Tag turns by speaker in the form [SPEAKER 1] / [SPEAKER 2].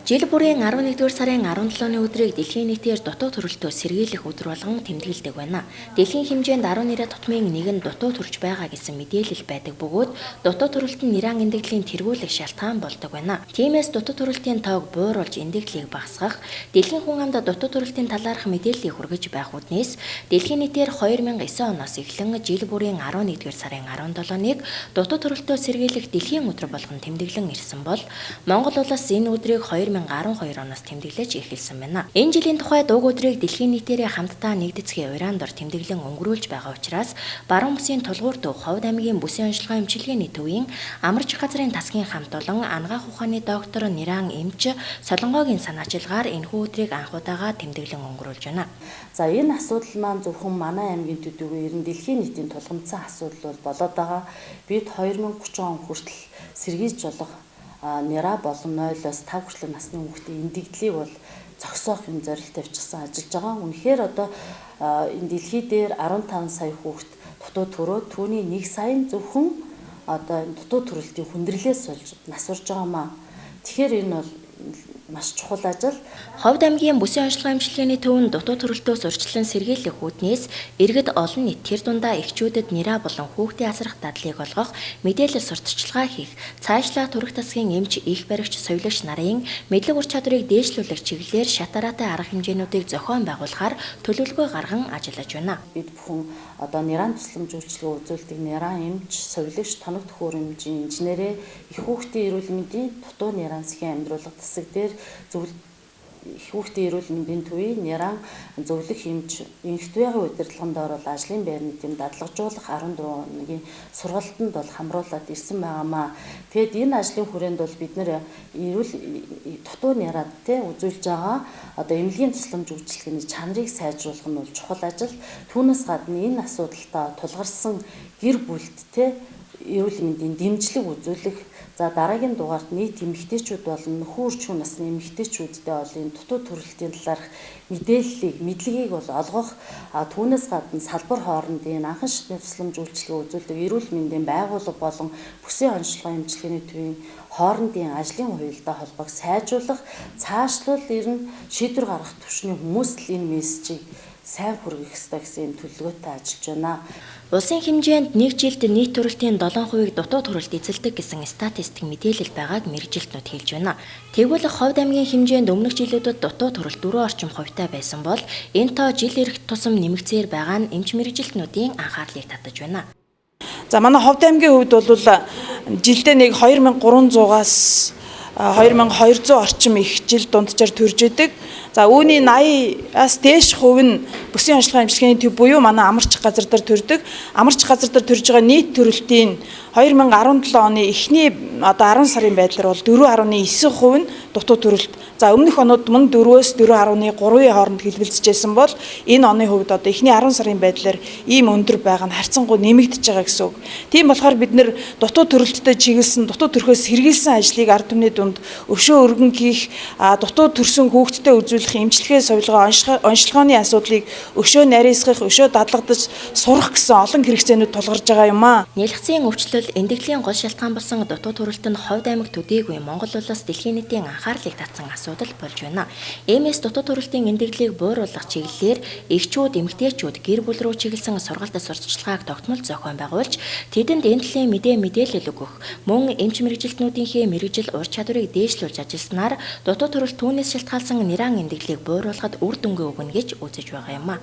[SPEAKER 1] Жил бүрийн 11-р сарын 17-ны өдрийг дэлхийн нийтээр дутуу төрөлтөө сэргийлэх өдөр болгон тэмдэглэдэг байна. Дэлхийн хэмжээнд 10 тутмын нэг нь дутуу төрж байгаа гэсэн мэдээлэл байдаг бөгөөд дутуу төрөлт нь нэран эндэглийн тэргүүлэх шалтгаан болдог байна. Тиймээс дутуу төрөлтийн тоог бууруулж эндэглийг багасгах, дэлхийн хүн амд дутуу төрөлтийн талаарх мэдээллийг хүргэж байх үднээс дэлхийн нийтээр 2009 оноос эхлэн жил бүрийн 11-р сарын 17-ныг дутуу төрөлтөө сэргийлэх дэлхийн өдөр болгон тэмдэглэн ирсэн бол Монгол улс энэ өдрийг 2012 оноос тэмдэглэж эхэлсэн байна. Энэ жилийн тухай дууг өдрийг дэлхийн нийтээрээ хамтдаа нэгдэцгийн урандор тэмдэглэн өнгөрүүлж байгаа учраас Баруун бүсийн тулгуур төв Ховд аймгийн бүсийн онцлогоо эмчилгээний төвийн амарч газрын тасгийн хамт олон анагаах ухааны доктор Нэран эмч Солонгогийн санаачилгаар энэхүү өдрийг анхудаага тэмдэглэн өнгөрүүлж байна.
[SPEAKER 2] За энэ асуудал маань зөвхөн манай аймгийн төдийгүй ер нь дэлхийн нийтийн тулгамдсан асуудал бол болоод байгаа. Бид 2030 он хүртэл сэргийлж болох нера болон 0-оос 5 хүртэлх насны хүүхдийн эндэгдлийг бол зогсоох юм зорилт тавьчихсан ажиллаж байгаа. Үнэхээр одоо энэ дэлхий дээр 15 сая хүүхд дутуу төрөө түүний 1 сая зөвхөн одоо энэ дутуу төрөлтийн хүндрэлээс болж нас урж байгаамаа. Тэгэхээр энэ бол маш чухал ажил.
[SPEAKER 1] Ховд аймгийн бүсийн онцлогоо эмчилгээний төвөнд дутуу төрөлтөөс урьдчилан сэргийлэх үүднээс иргэд олон нийт тэр дундаа эхчүүдэд нера болон хүүхдийн асрах дадлыг олгох, мэдээлэл сурталчилгаа хийх, цаашлаа түрэг тасгийн эмч, их баригч, совилогч нарын мэдлэг ур чадварыг дээшлүүлэх чиглэлээр шатараатай арга хэмжээнүүдийг зохион байгуулахаар төлөвлөгөө гарган ажиллаж байна.
[SPEAKER 2] Бид бүхэн одоо неран тусламж үйлчилгээ үзүүлдэг неран эмч, совилогч, тоног төхөөрөмжийн инженерээ их хүүхдийн эрүүл мэндийн дутуу неран засгийн амьдруулга засаг дээр хүүхдийн эрүүл мэндийн төвийн неран зөвлөх эмч инхтвэгийн удирдлаганд орол ажлын байрны тэм дадлагжуулах 14 оны сургалтанд бол хамруулад ирсэн байгаамаа. Тэгэд энэ ажлын хүрээнд бол бид нэр эрүүл дутуу нерад те үзүүлж байгаа одоо эмнэлгийн тусламж үйлчилгээний чанарыг сайжруулах нь бол чухал ажил. Түүнээс гадна энэ асуудалтай тулгарсан гэр бүлд те эрүүл мэндийн дэмжлэг үзүүлэх. За дараагийн дугаарт нийт эмэгтэйчүүд болон нөхөрч хүн насны эмэгтэйчүүдтэй бол энэ дутуу төрөлтийн талаарх мэдлэгийг бол олгох. Түүнээс гадна салбар хоорондын анхан шатны тусламж үйлчилгээ үзүүлдэг эрүүл мэндийн байгууллага болон бүсийн онцлогоо эмчилгээний төвийн хоорондын ажлын хуультай холбоог сайжруулах, цаашлуул ирнэ шийдвэр гаргах түвшний хүмүүст л энэ мессежийг сайн хүргэх ёстой гэсэн төлөвлөгөөтэй ажиллаж байна.
[SPEAKER 1] Улсын хэмжээнд нэг жилд нийт төрөлтийн 7% дутуу төрөлт эзэлдэг гэсэн статистик мэдээлэл байгааг мэргэжилтнүүд хэлж байна. Тэгвэл Ховд аймгийн хэмжээнд өмнөх жилүүдэд дутуу төрөлт 4 орчим хувьтай байсан бол энэ тоо жил ирэх тусам нэмэгцээр байгаа нь эмч мэргэжилтнүүдийн анхаарлыг татаж байна.
[SPEAKER 3] За манай Ховд аймгийн хувьд бол жилдээ нэг 2300-аас 2200 орчим их жил дунджаар төрж идэг. За үүний 80-аас дээш хувь нь бүсийн онцлогоо эмчилгээний төв буюу манай амарч газар дээр төрдөг. Амарч газар дээр төрж байгаа нийт төрөлтийн 2017 оны эхний одоо 10 сарын байдлаар бол 4.9% нь дутуу төрөлт. За өмнөх онууд мөн 4-өөс 4.3-ийн хооронд хэлбэлцэжсэн бол энэ оны хувьд одоо эхний 10 сарын байдлаар ийм өндөр байгаа нь харьцангуй нэмэгдэж байгаа гэсэн үг. Тийм болохоор бид нэр дутуу төрөлттэй чиглэсэн дутуу төрхөөс сэргийлсэн ажлыг ард түмний дунд өшөө өргөн хийх, дутуу төрсөн хүүхдтэй үзүүлэх эмчилгээ совилгоо онцлогооны асуудлыг өшөө нарийсгах, өшөө дадлагдаж сурах гэсэн олон хэрэгцээнүүд тулгарч байгаа юм аа.
[SPEAKER 1] Нэлгэцийн өвчлөл эндэглийн гол шалтгаан болсон дутуу төрөлтөнд Ховд аймаг төдийгүй Монгол улс дэлхийн нийтийн анхаарлыг татсан асуудал болж байна. Иймээс дутуу төрөлтийн эндэгдлийг бууруулах чиглэлээр эхчүүд, эмэгтэйчүүд гэр бүл рүү чиглэсэн сургалт сурталчилгааг тогтмол зохион байгуулж тэдэнд энэ талын мэдээлэл өгөх, мөн эмч мэргэжилтнүүдийнхээ мэргэжил ур чадварыг дээшлүүлж ажилласнаар дутуу төрөлт түүнээс шалтгаалсан нэран эндэгдлийг бууруулахад үр дүнгээ өгнө гэж үзэж байгаа юм а.